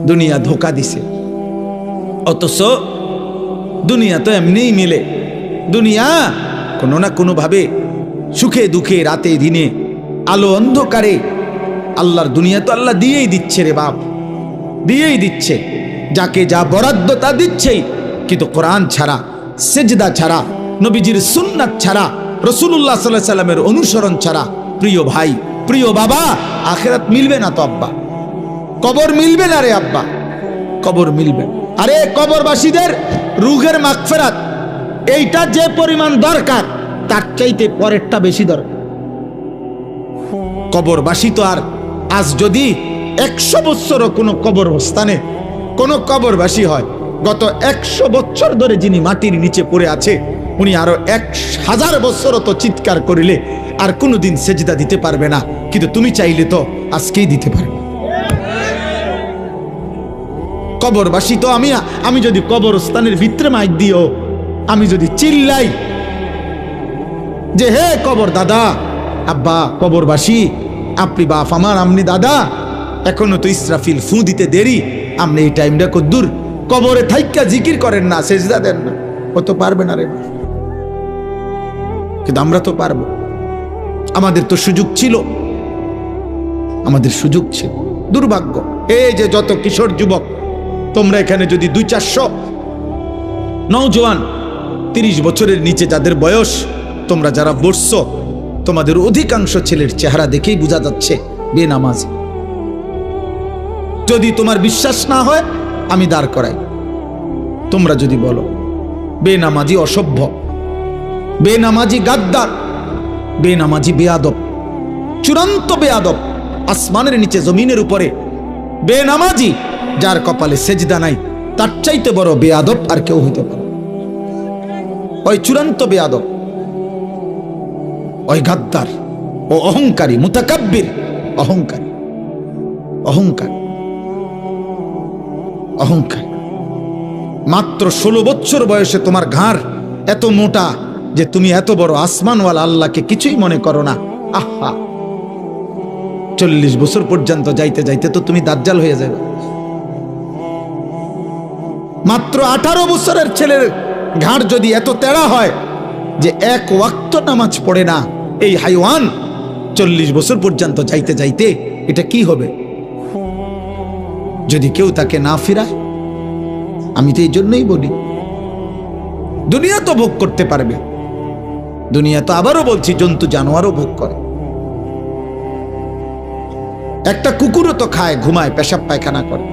দুনিয়া ধোকা দিছে। অথচ দুনিয়া তো এমনিই মিলে। দুনিয়া কোনো না কোনো ভাবে সুখে দুঃখে রাতে দিনে আলো অন্ধকারে আল্লাহর দুনিয়া তো আল্লাহ দিয়েই দিচ্ছে রে বাপ, দিয়েই দিচ্ছে। যাকে যা বরাদ্দ তা দিচ্ছেই। কিন্তু কোরআন ছাড়া, সেজদা ছাড়া, নবীজির সুন্নাত ছাড়া, রাসূলুল্লাহ সাল্লাল্লাহু আলাইহি সাল্লামের অনুসরণ ছাড়া, প্রিয় ভাই প্রিয় বাবা, আখিরাত মিলবে না তো আব্বা, কবর মিলবে না রে আব্বা, কবর মিলবে। আরে কবরবাসীদের রুহের মাগফিরাত এইটা যে পরিমাণ দরকার তার চাইতে পরেরটা বেশি দরকার। কবরবাসী তো আর আজ যদি 100 বছরও কোনো কবরস্থানে কোনো কবরবাসী হয়, গত 100 বছর ধরে যিনি মাটির নিচে পড়ে আছে উনি আরো 1000 বছরও তো চিৎকার করিলে আর কোনোদিন সেজদা দিতে পারবে না। কিন্তু তুমি চাইলে তো আজকেই দিতে পারবে। কবরবাসী তো আমি যদি কবরস্থানের ভিতরে মাইক দিও, আমি যদি চিল্লাই যে হে কবর দাদা, আব্বা কবরবাসী, আপনি বাপ আমার, আমনি দাদা, এখনো তো ইসরাফিল ফু দিতে দেরি, আপনি এই টাইমটা কদ্দুর কবরে থাইকা জিকির করেন না, সেজদা দেন না, ও তো পারবে না রে। কিন্তু আমরা তো পারবো। আমাদের তো সুযোগ ছিল, আমাদের সুযোগ ছিল। দুর্ভাগ্য এই যে যত কিশোর যুবক তোমরা এখানে যদি 200-400 নওজোয়ান 30 বছরের নিচে যাদের বয়স তোমরা যারা বসছো, তোমাদের অধিকাংশ ছেলের চেহারা দেখেই বোঝা যাচ্ছে বেনামাজ। যদি তোমার বিশ্বাস না হয় আমি দাঁড় করাই, তোমরা যদি বলো বেনামাজি অসভ্য, বেনামাজি গাদ্দার, বেনামাজি বেয়াদব, চূড়ান্ত বেয়াদব, আসমানের নিচে জমিনের উপরে বেনামাজি যার কপালে সেজদা নাই তার চাইতে বড় বেয়াদব আর কেউ হইতে পারে। ওই চূড়ান্ত বেয়াদব, ওই গাদ্দার, ও অহংকারী, মুতাকাব্বির, অহংকারী, অহংকার, অহংকার। মাত্র 16 বছর বয়সে তোমার ঘাড় এত মোটা যে তুমি এত বড় আসমানওয়ালা আল্লাহকে কিছুই মনে করো না। আহা, 40 বছর পর্যন্ত যাইতে যাইতে তো তুমি দাজ্জাল হয়ে যাবে। মাত্র 18 বছরের ছেলের ঘাড় যদি এত তেড়া হয় যে এক ওয়াক্ত নামাজ পড়ে না, এই হাইওয়ান 40 বছর পর্যন্ত যাইতে যাইতে এটা কি হবে যদি কেউ তাকে না ফিরায়? আমি তো এই জন্যই বলি দুনিয়া তো ভোগ করতে পারবে, দুনিয়া তো আবারও বলছি জন্তু জানোয়ারও ভোগ করে। একটা কুকুরও তো খায়, ঘুমায়, পেশাব পায়খানা করে।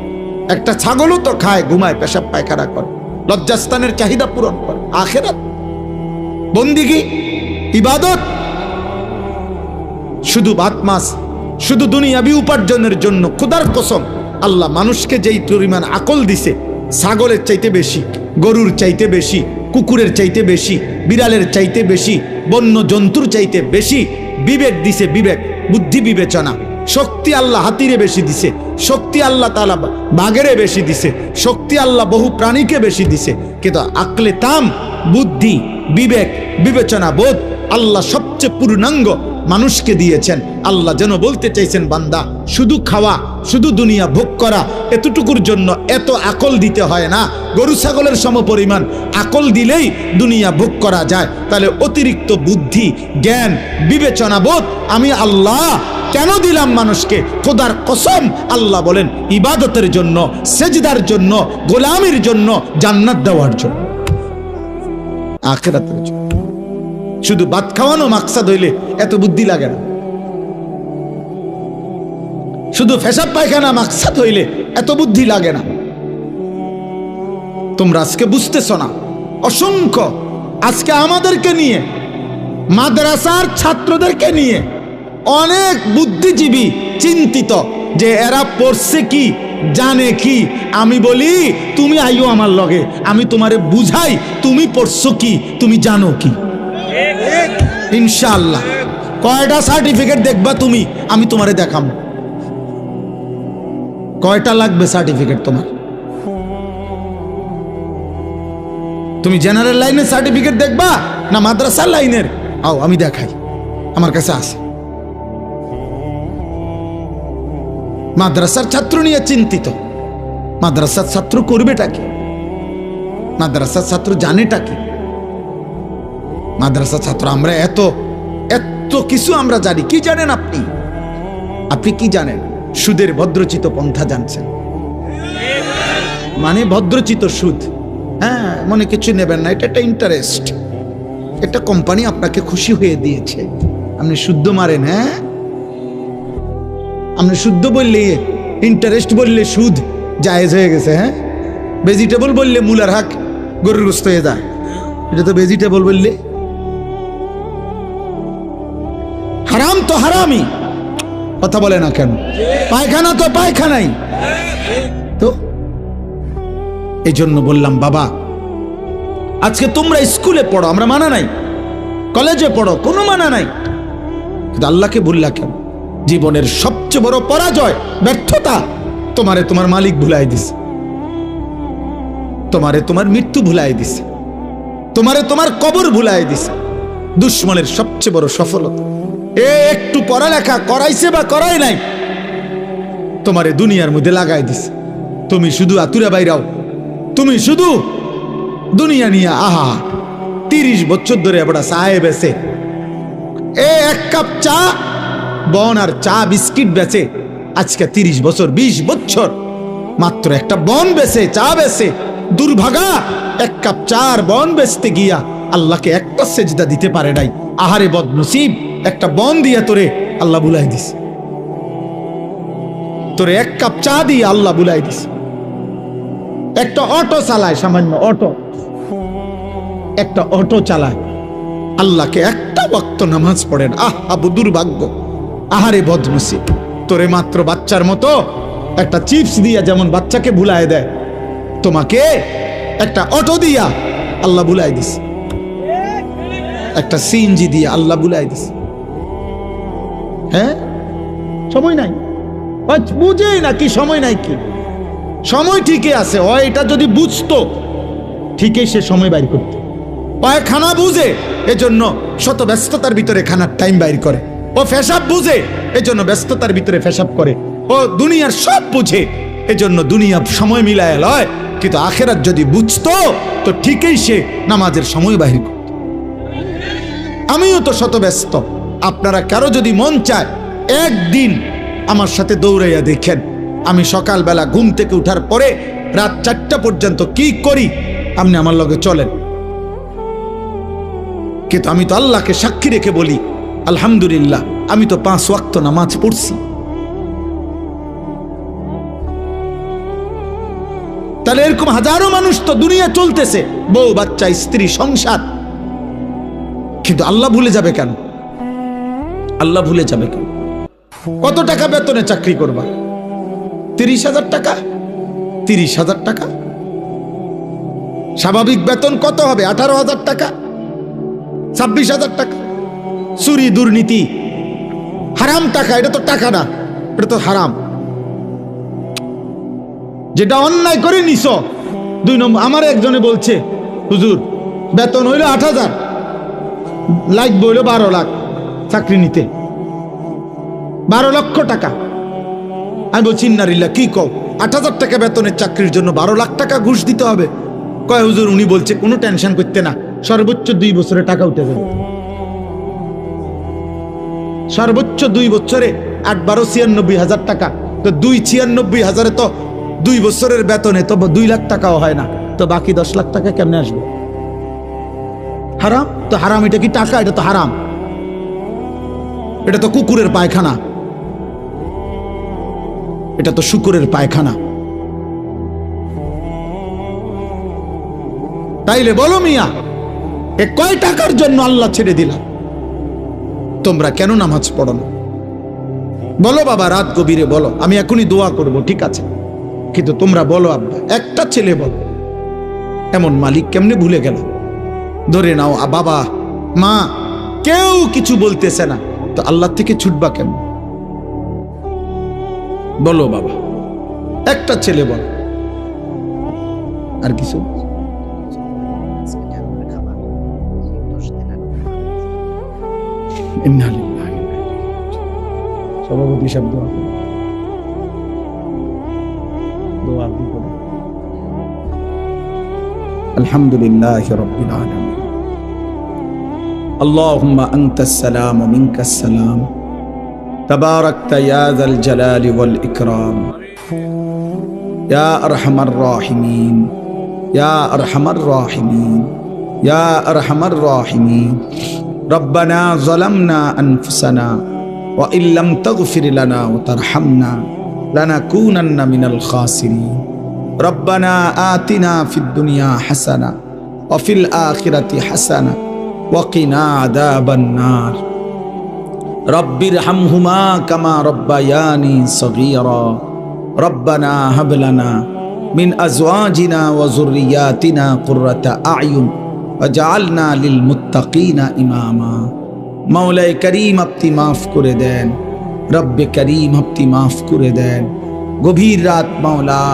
একটা ছাগলও তো খায়, ঘুমায়, পেশাব পায়খানা করে, লজ্জাস্থানের চাহিদা পূরণ করে। আখিরাত বন্দিগি, ইবাদত শুধু ভাত মাছ, শুধু দুনিয়াবি উপার্জনের জন্য। খোদার কসম, আল্লাহ মানুষকে যেই পরিমাণ আকল দিছে, ছাগলের চাইতে বেশি, গরুর চাইতে বেশি, কুকুরের চাইতে বেশি, বিড়ালের চাইতে বেশি, বন্য জন্তুর চাইতে বেশি বিবেক দিছে। বিবেক, বুদ্ধি, বিবেচনা, শক্তি আল্লাহ হাতিরে বেশি দিছে, শক্তি আল্লাহ তাআলা বাঘেরে বেশি দিছে, শক্তি আল্লাহ বহু প্রাণীকে বেশি দিছে। কিন্তু আকলে তাম, বুদ্ধি, বিবেক, বিবেচনা বোধ আল্লাহ সবচেয়ে পূর্ণাঙ্গ মানুষকে দিয়েছেন। আল্লাহ যেন বলতে চাইছেন, বান্দা শুধু খাওয়া, শুধু দুনিয়া ভোগ করা, এতটুকুর জন্য এত আকল দিতে হয় না। গরু ছাগলের সমপরিমাণ আকল দিলেই দুনিয়া ভোগ করা যায়। তাহলে অতিরিক্ত বুদ্ধি, জ্ঞান, বিবেচনা বোধ আমি আল্লাহ কেন দিলাম মানুষকে? খোদার কসম, আল্লাহ বলেন ইবাদতের জন্য, সেজদার জন্য, গোলামির জন্য, জান্নাত দেওয়ার জন্য, আখিরাতের জন্য। শুধু ভাত খাওয়ানো মাকসাদ হইলে এত বুদ্ধি লাগে না। শুধু পেশাব পায়খানা মাকসাদ হইলে এত বুদ্ধি লাগে না। তোমরা আজকে বুঝতেছ না, অসংখ্য আজকে আমাদেরকে নিয়ে, মাদ্রাসার ছাত্রদেরকে নিয়ে অনেক বুদ্ধিজীবী চিন্তিত যে এরা পড়ছে কি, জানে কি। আমি বলি তুমি আইও আমার লগে, আমি তোমারে বুঝাই তুমি পড়ছো কি, তুমি জানো কি। ইনশাআল্লাহ কয়টা সার্টিফিকেট দেখবা তুমি, আমি তোমারে দেখাম। কয়টা লাগবে সার্টিফিকেট তোমার? তুমি জেনারেল লাইনের সার্টিফিকেট দেখবা না মাদ্রাসার লাইনের? আও আমি দেখাই, আমার কাছে আছে। মাদ্রাসার ছাত্র নিয়ে চিন্তিত, মাদ্রাসার ছাত্র করবেটা কি? মাদ্রাসার ছাত্র জানেটা কি? মাদ্রাসা ছাত্র আমরা এত এত কিছু আমরা জানি। কি জানেন আপনি? আপনি কি জানেন? সুদের ভদ্রচিত পন্থা জানছেন? মানে ভদ্রচিত সুদ। হ্যাঁ, মনে কিছু নেবেন না, এটা একটা ইন্টারেস্ট। একটা কোম্পানি আপনাকে খুশি হয়ে দিয়েছে, আপনি শুদ্ধ মারেন। হ্যাঁ, আপনি শুদ্ধ বললে ইন্টারেস্ট বললে সুদ জায়েজ হয়ে গেছে। হ্যাঁ, ভেজিটেবল বললে মূলার হাক গরুর গোস্ত হয়ে যায়। এটা তো ভেজিটেবল বললে হারাম তো হারামই। কথা বলে না কেন? পায়খানা তো পায়খানাই। তো এই জন্য বললাম বাবা, আজকে তোমরা স্কুলে পড়ো, আমরা মানা নাই, কলেজে পড়ো, কোনো মানা নাই, কিন্তু আল্লাহকে ভুললা কেন? জীবনের সবচেয়ে বড় পরাজয়, ব্যর্থতা, তোমারে তোমার মালিক ভুলাই দিছে, তোমারে তোমার মৃত্যু ভুলাই দিছে, তোমারে তোমার কবর ভুলাই দিছে। দুশ্মনের সবচেয়ে বড় সফলতা একটু পড়ালেখা করাইছে বা করাই নাই, তোমারে দুনিয়ার মধ্যে লাগাই দিছে। তুমি শুধু আতুরা বাইরাও, তুমি শুধু দুনিয়া নিয়ে আহা। 30 বছর ধরে বড় চায়ে বেচে, এক কাপ চা বন আর চা বিস্কিট বেচে, আজকে 30 বছর 20 বছর মাত্র একটা বন বেচে, চা বেচে। দুর্ভাগা, এক কাপ চা আর বন বেচতে গিয়া আল্লাহকে একটা সেজদা দিতে পারে নাই। আহারে বদনসিব, একটা বন দিয়া তোরে আল্লাহ বুলাই দিস, তোরে এক কাপ চা দিয়ে আল্লাহ বুলাই দিস। একটা অটো চালায়, সামান্য অটো, একটা অটো চালায়, আল্লাহকে একটা ওয়াক্ত নামাজ পড়েন। আবু দুর্ভাগ্য, আহারে বদনসিব, তোরে মাত্র বাচ্চার মতো একটা চিপস দিয়া যেমন বাচ্চাকে ভুলায় দেয়, তোমাকে একটা অটো দিয়া আল্লাহ বুলাই দিস, একটা সিএনজি দিয়া আল্লাহ বুলাই দিস। হ্যাঁ, সময় নাই, বুঝে নাকি সময় নাই? কি সময় ঠিকই আছে, ও এটা যদি বুঝতো ঠিকই সে সময় বাইর করতো। খানা বুঝে, এজন্য শত ব্যস্ততার ভিতরে খানার টাইম বাইর করে। ও ফেসাব বুঝে, এজন্য ব্যস্ততার ভিতরে ফেসাব করে। ও দুনিয়ার সব বুঝে, এজন্য দুনিয়া সময় মিলায় লয়। কিন্তু আখেরাত যদি বুঝতো তো ঠিকই সে নামাজের সময় বাহির করত। আমিও তো শত ব্যস্ত। আপনারা কারো যদি মন চায় একদিন আমার সাথে দৌড়াইয়া দেখেন, আমি সকালবেলা ঘুম থেকে উঠার পরে রাত 4টা পর্যন্ত কি করি, আপনি আমার লগে চলেন। কিন্তু আমি তো আল্লাহকে সাক্ষী রেখে বলি, আলহামদুলিল্লাহ, আমি তো 5 ওয়াক্ত নামাজ পড়ছি। তাহলে এরকম হাজারো মানুষ তো দুনিয়া চলতেছে, বউ বাচ্চা স্ত্রী সংসার, কিন্তু আল্লাহ ভুলে যাবে কেন? আল্লাহ ভুলে যাবে কেন? কত টাকা বেতনে চাকরি করবা? 30,000 টাকা? 30,000 টাকা? স্বাভাবিক বেতন কত হবে? 18,000 টাকা, 26,000 টাকা। চুরি, দুর্নীতি, হারাম টাকা, এটা তো টাকা না, এটা তো হারাম। যেটা অন্যায় করে নিছ। 2 নম্বর, আমার একজনে বলছে, হুজুর বেতন হইল 8,000, লাগবে হইল 12 লাখ চাকরি নিতে, 12 লক্ষ টাকা। আমি বলছি ইন্নালিল্লাহ, কি কও? 8,000 টাকা বেতনের চাকরির জন্য 12 লাখ টাকা ঘুষ দিতে হবে? কয় হুজুর, উনি বলছে কোনো টেনশন করতে না, সর্বোচ্চ 2 বছরে টাকা উঠে যাবে। সর্বোচ্চ 2 বছরে 8-12 96,000 টাকা। তো 96,000 তো 2 বছরের বেতনে তো 2 লাখ টাকাও হয় না, তো বাকি 10 লাখ টাকা কেমনে আসবে? হারাম তো হারাম। এটা কি টাকা? এটা তো হারাম। এটা তো কুকুরের পায়খানা, এটা তো শুকুরের পায়খানা। তাইলে বলো মিয়া, এ কয় টাকার জন্য আল্লাহ ছেড়ে দিলাম? তোমরা কেন নামাজ পড়ো না? বলো বাবা, রাত গভীরে বলো, আমি এখনই দোয়া করব, ঠিক আছে, কিন্তু তোমরা বলো আব্বা, একটা ছেলে বলো, এমন মালিক কেমনে ভুলে গেল? ধরে নাও বাবা মা কেউ কিছু বলতেছে না, তো আল্লাহ থেকে ছুটবা কেমন? বলো বাবা, একটা ছেলে বলো। আর কিছু? সভাপতি শব্দ দোয়া কি করে? আলহামদুলিল্লাহি রাব্বিল আলামিন। আল্লাহুম্মা আনতাস সালাম ওয়া মিনকাস সালাম, তাবারাকতা ইয়া যাল জালালি ওয়াল ইকরাম, ইয়া আরহামার রাহিমিন, ইয়া আরহামার রাহিমিন, ইয়া আরহামার রাহিমিন। রব্বানা যালামনা আনফুসানা ওয়া ইল্লাম তাগফির লানা ওয়া তারহামনা লানাকুনান্না মিনাল খাসিরিন। রব্বানা আতিনা ফিদ দুনিয়া হাসানা ওয়া ফিল আখিরাতি হাসানা ওয়া কিনা আযাবান নার। রব্বিরহামহুমা কামা রব্বায়ানি সগীরা। রব্বানা হাব লানা মিন আজওয়াজিনা ওয়া যুররিয়াতিনা কুররাতা আ'য়ুন ওয়াজআলনা লিল মুত্তাকিনা ইমামা। মাওলাই করিম আপনি মাফ করে দেন, রব্বে করিম আপনি মাফ করে দেন। গভীর রাত মাওলা,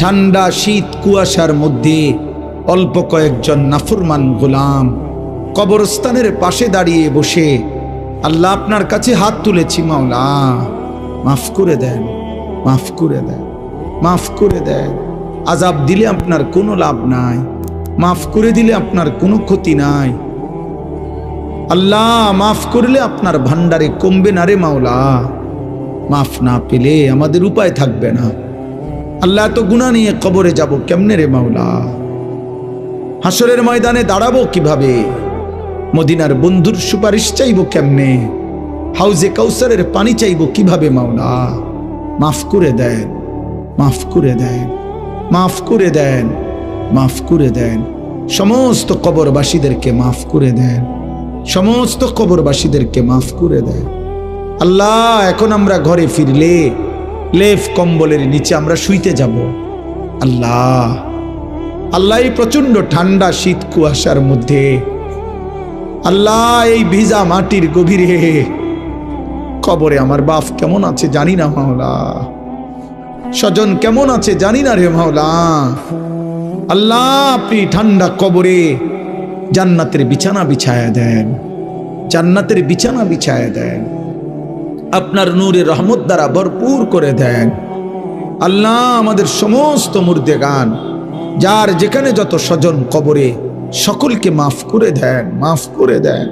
ঠান্ডা শীত কুয়াশার মধ্যে অল্প কয়েকজন নাফরমান গোলাম কবরস্থানের পাশে দাঁড়িয়ে বসে আল্লাহ আপনার কাছে হাত তুলেছি মাওলা, মাফ করে দেন, মাফ করে দেন, মাফ করে দেন। আযাব দিলে আপনার কোনো লাভ নাই, মাফ করে দিলে আপনার কোনো ক্ষতি নাই। আল্লাহ মাফ করলে আপনার ভান্ডারে কমবে না রে মাওলা, মাফ না পেলে আমাদের উপায় থাকবে না। আল্লাহ তো গুনাহ নিয়ে কবরে যাব কেমনে রে মাওলা? হাসরের ময়দানে দাঁড়াবো কিভাবে? মদিনার বন্ধুর সুপারিশ চাইবো কেমনে? হাউজে কাউসারের পানি চাইবো কিভাবে মাওলা? মাফ করে দেন, মাফ করে দেন, মাফ করে দেন, মাফ করে দেন। সমস্ত কবরবাসীদেরকে মাফ করে দেন, সমস্ত কবরবাসীদেরকে মাফ করে দেন। আল্লাহ এখন আমরা ঘরে ফিরলে লেফ কম্বলের নিচে আমরা শুইতে যাব। আল্লাহ, আল্লাহ এই প্রচন্ড ঠান্ডা শীত কুয়াশার মধ্যে, আল্লাহ এই ভিজা মাটির গভীরে কবরে আমার বাপ কেমন আছে জানি না মাওলা, স্বজন কেমন আছে জানি না রে মাওলা। আল্লাহ আপনি ঠান্ডা কবরে জান্নাতের বিছানা বিছায়া দেন, জান্নাতের বিছানা বিছায়া দেন, আপনার নূরের রহমত দ্বারা ভরপুর করে দেন। আল্লাহ আমাদের সমস্ত মুর্দেগান, যার যেখানে যত স্বজন কবরে, সকলকে মাফ করে দেন, মাফ করে দেন।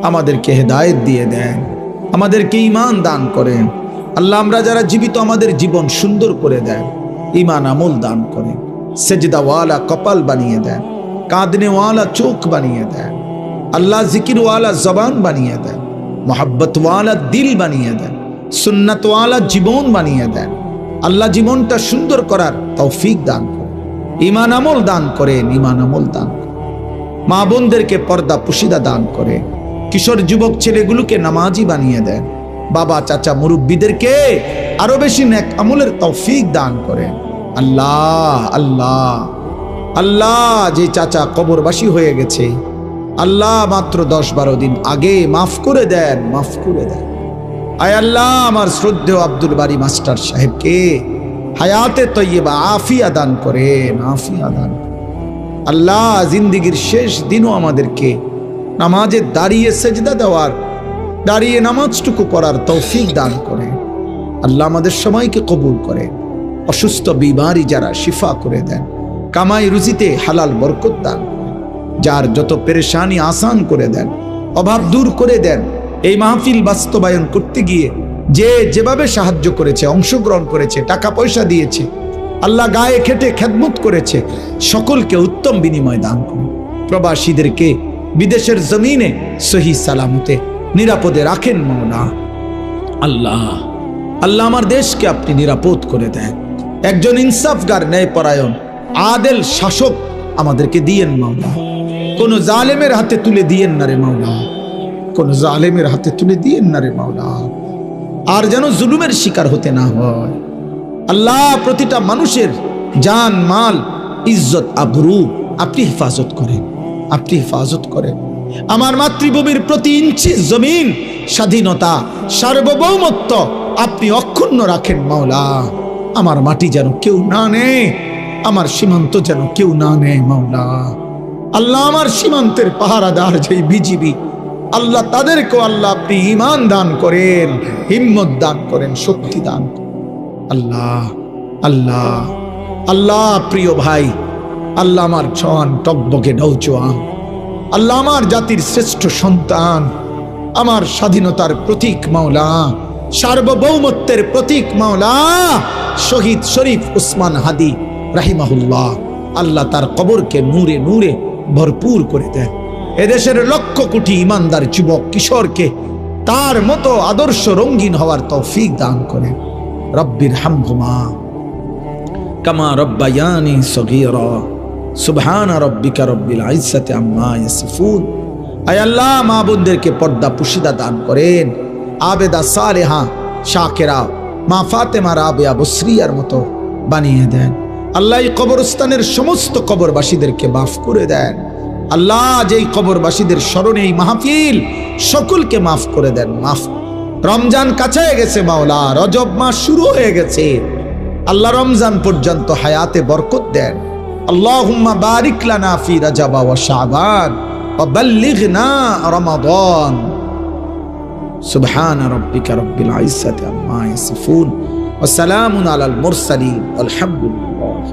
আমাদেরকে হেদায়েত দিয়ে দেন, আমাদেরকে ঈমান দান করেন। আল্লাহ আমরা যারা জীবিত আমাদের জীবন সুন্দর করে দেন, ঈমান আমল দান করেন। সেজদাওয়ালা কপাল বানিয়ে দেন, কাঁদনেওয়ালা চোখ বানিয়ে দেন। আল্লাহ জিকিরওয়ালা জবান বানিয়ে দেন, মোহাব্বতওয়ালা দিল বানিয়ে দেন, সুন্নাতওয়ালা জীবন বানিয়ে দেন। আল্লাহ জীবনটা সুন্দর করার তৌফিক দান করেন, ঈমান আমল দান করেন, ঈমান আমল দান করেন। মা বোনদেরকে পর্দা পুশিদা দান করে, কিশোর যুবক ছেলেগুলোকে নামাজি বানিয়ে দেন। বাবা চাচা মুরব্বীদেরকে আরো বেশি নেক আমলের তৌফিক দান করেন। আল্লাহ আল্লাহ আল্লাহ, যে চাচা কবরবাসী হয়ে গেছে আল্লাহ মাত্র 10-12 দিন আগে মাফ করে দেন, মাফ করে দেন। আয় আল্লাহ আমার শ্রদ্ধেয় আব্দুল বারী মাস্টার সাহেবকে হায়াতে তৈয়বা আফিয়া দান করেন, আফিয়া দান করেন। আল্লাহ জিন্দেগীর শেষ দিনও আমাদেরকে নামাজে দাঁড়িয়ে সেজদা দেওয়ার, দাঁড়িয়ে নামাজটুকু পড়ার তৌফিক দান করেন। আল্লাহ আমাদের সবাইকে কবুল করেন। অসুস্থ বিমারি যারা শিফা করে দেন, কামাই রুজিতে হালাল বরকত দান করেন। যার যত পেরেশানি আসান করে দেন, অভাব দূর করে দেন। এই মাহফিল বাস্তবায়ন করতে গিয়ে যে যেভাবে সাহায্য করেছে, অংশগ্রহণ করেছে, টাকা পয়সা দিয়েছে, আল্লাহ গায়ে খেটে খেদমত করেছে, সকলকে উত্তম বিনিময় দান করুন। প্রবাসীদেরকে বিদেশের জমিনে সহি সালামতে নিরাপদে রাখেন মাওলা। আল্লাহ আল্লাহ আমার দেশকে আপনি নিরাপদ করে দেন। একজন ইনসাফগার, ন্যায়পরায়ণ, আদেল শাসক আমাদেরকে দিয়েন মাওলা। কোন জালেমের হাতে তুলে দিয়েন না রে মাওলা, কোন জালেমের হাতে তুলে দিয়েন না রে মাওলা। আর যেন জুলুমের শিকার হতে না হয়। আল্লাহ প্রতিটা মানুষের জান মাল ইজ্জত আবরু আপনি হেফাজত করেন, আপনি হেফাজত করেন। আমার মাতৃভূমির প্রতি ইঞ্চি জমিন স্বাধীনতা সার্বভৌমত্ব আপনি অক্ষুণ্ণ রাখেন মাওলা। আমার মাটি যেন কেউ না নেয়, আমার সীমান্ত যেন কেউ না নেয় মাওলা। আল্লাহ আমার সীমান্তের পাহারাদার যেই বিজিবি, আল্লাহ তাদেরকেও আল্লাহ আপনি ঈমান দান করেন, হিম্মত দান করেন, শক্তি দান করেন। আল্লাহ আল্লাহ আল্লাহ প্রিয় ভাই আল্লাহ আমার জন টকবকে নৌজওয়ান, আল্লাহ আমার জাতির শ্রেষ্ঠ সন্তান, আমার স্বাধীনতার প্রতীক মাওলা, সার্বভৌমত্বের প্রতীক মাওলা শহীদ শরীফ উসমান হাদি রাহিমাহুল্লাহ, আল্লাহ তার কবরকে নূরে নূরে ভরপুর করে দেন। এদেশের লক্ষ কোটি ইমানদার যুবক কিশোরকে তার মতো আদর্শ রঙিন হওয়ার তৌফিক দান করেন। রব্বির হামহুমা কামা রব্বায়ানি সগীরা, সুবহান রব্বিকা রব্বিল ইজ্জাতি আম্মা ইয়াসিফুন। আয় আল্লাহ, মা বোনদেরকে পর্দা পুশিদা দান করেন, আবেদা সালেহা শাকেরা মা ফাতেমা রাবেয়া বসরিয়ার মতো বানিয়ে দেন। আল্লাহ এই কবরস্থানের সমস্ত কবরবাসীদেরকে মাফ করে দেন। আল্লাহ যেই কবরবাসীদের স্মরণে এই মাহফিল, সকলকে মাফ করে দেন। মাফ। রমজান কাছে গেছে মাওলা, রজব মাস শুরু হয়ে গেছে। আল্লাহ রমজান পর্যন্ত হায়াতে বরকত দেন। আল্লাহুম্মা বারিক লানা ফি রজব ওয়া শাবান ওয়া বাল্লিগনা রমাদান। সুবহান রাব্বিকা রব্বিল ইজ্জাতি আম্মা ইয়াসিফুন ওয়া সালামুন আলাল মুরসালিন আলহামদুলিল্লাহ।